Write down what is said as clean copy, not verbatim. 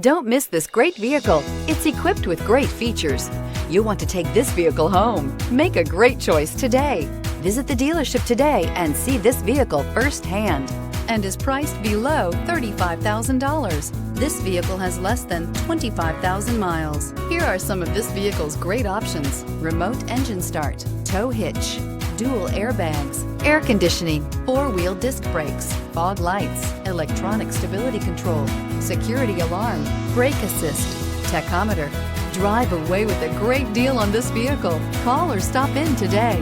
Don't miss this great vehicle. It's equipped with great features. You'll want to take this vehicle home. Make a great choice today. Visit the dealership today and see this vehicle firsthand, and is priced below $35,000. This vehicle has less than 25,000 miles. Here are some of this vehicle's great options: remote engine start, tow hitch, dual airbags, air conditioning, four-wheel disc brakes, fog lights, electronic stability control, security alarm, brake assist, tachometer. Drive away with a great deal on this vehicle. Call or stop in today.